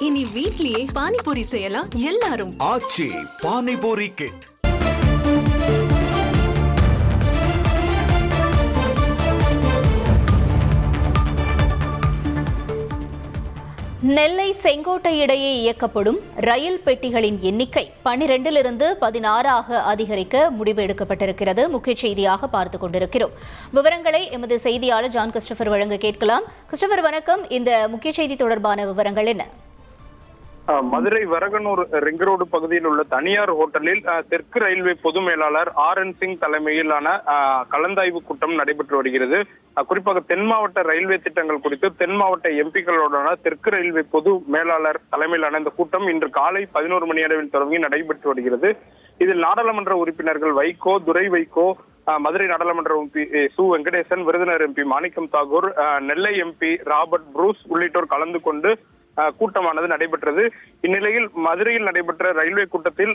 இனி வீட்லயே பானிபூரி செய்யலாம் எல்லாரும். ஆச்சி பானிபூரி கிட். நெல்லை செங்கோட்டை இடையே இயக்கப்படும் ரயில் பெட்டிகளின் எண்ணிக்கை 12லிருந்து 16ஆக அதிகரிக்க முடிவு எடுக்கப்பட்டிருக்கிறது. முக்கிய செய்தியாக பார்த்துக் கொண்டிருக்கிறோம். விவரங்களை எமது செய்தியாளர் ஜான் கிறிஸ்டோபர் வழங்க கேட்கலாம். கிறிஸ்டோபர் வணக்கம். இந்த முக்கிய செய்தி தொடர்பான விவரங்கள் என்ன? மதுரை வரகனூர் ரிங் ரோடு பகுதியில் உள்ள தனியார் ஹோட்டலில் தெற்கு ரயில்வே பொது மேலாளர் RN சிங் தலைமையிலான கலந்தாய்வு கூட்டம் நடைபெற்று வருகிறது. குறிப்பாக தென் மாவட்ட ரயில்வே திட்டங்கள் குறித்து தென் மாவட்ட எம்பிக்களுடனான தெற்கு ரயில்வே பொது மேலாளர் தலைமையிலான இந்த கூட்டம் இன்று காலை 11 மணி அளவில் தொடங்கி நடைபெற்று வருகிறது. இதில் நாடாளுமன்ற உறுப்பினர்கள் வைகோ, துரை வைகோ, மதுரை நாடாளுமன்ற எம்பி சு வெங்கடேசன், விருதுநகர் எம்பி மாணிக்கம் தாகூர், நெல்லை எம்பி ராபர்ட் புரூஸ் உள்ளிட்டோர் கலந்து கொண்டு கூட்டமானது நடைபெற்றது. இந்நிலையில் மதுரையில் நடைபெற்ற ரயில்வே கூட்டத்தில்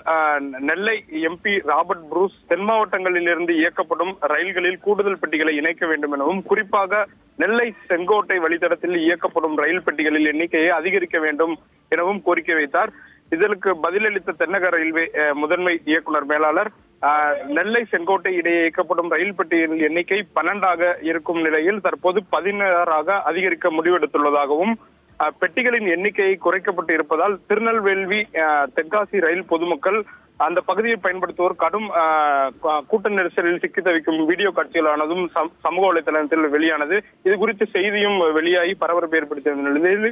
நெல்லை எம்பி ராபர்ட் புரூஸ் தென் மாவட்டங்களில் இருந்து இயக்கப்படும் ரயில்களில் கூடுதல் பெட்டிகளை இணைக்க வேண்டும் எனவும், குறிப்பாக நெல்லை செங்கோட்டை வழித்தடத்தில் இயக்கப்படும் ரயில் பெட்டிகளில் எண்ணிக்கையை அதிகரிக்க வேண்டும் எனவும் கோரிக்கை வைத்தார். இதற்கு பதிலளித்த தென்னக ரயில்வே முதன்மை இயக்குனர் மேலாளர் நெல்லை செங்கோட்டை இடையே இயக்கப்படும் ரயில் பெட்டிகளின் எண்ணிக்கை 12ஆக இருக்கும் நிலையில் தற்போது 16ஆக அதிகரிக்க முடிவெடுத்துள்ளதாகவும், பெட்டிகளின் எண்ணிக்கையை குறைக்கப்பட்டு இருப்பதால் திருநெல்வேலி தென்காசி ரயில் பொதுமக்கள் அந்த பகுதியை பயன்படுத்துவோர் கடும் கூட்ட நெரிசலில் சிக்கி தவிக்கும் வீடியோ காட்சிகளானதும் சமூக வலைதளத்தில் வெளியானது. இது குறித்து செய்தியும் வெளியாகி பரபரப்பு ஏற்படுத்திய நிலையில்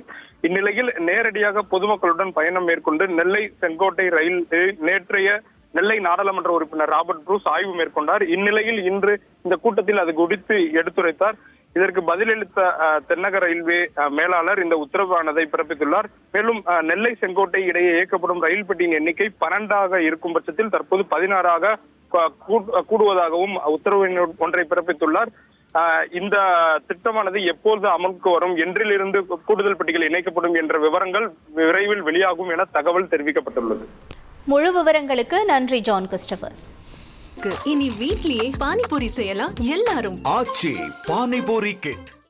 இந்நிலையில் நேரடியாக பொதுமக்களுடன் பயணம் மேற்கொண்டு நெல்லை செங்கோட்டை ரயில் நேற்றைய நெல்லை நாடாளுமன்ற உறுப்பினர் ராபர்ட் புரூஸ் ஆய்வு மேற்கொண்டார். இந்நிலையில் இன்று இந்த கூட்டத்தில் அது குறித்து எடுத்துரைத்தார். இதற்கு பதிலளித்த தென்னக ரயில்வே மேலாளர் இந்த உத்தரவானதை பிறப்பித்துள்ளார். மேலும் நெல்லை செங்கோட்டை இடையே இயக்கப்படும் ரயில் பெட்டியின் எண்ணிக்கை 12ஆக இருக்கும் பட்சத்தில் தற்போது 16ஆக கூடுவதாகவும் உத்தரவு ஒன்றை பிறப்பித்துள்ளார். இந்த திட்டமானது எப்போது அமலுக்கு வரும், என்றிலிருந்து கூடுதல் பெட்டிகள் இணைக்கப்படும் என்ற விவரங்கள் விரைவில் வெளியாகும் என தகவல் தெரிவிக்கப்பட்டுள்ளது. முழு விவரங்களுக்கு நன்றி ஜான் கிறிஸ்டோபர். இனி வீட்லயே பானிபூரி செய்யலாம் எல்லாரும். ஆச்சி பானிபூரி கிட்.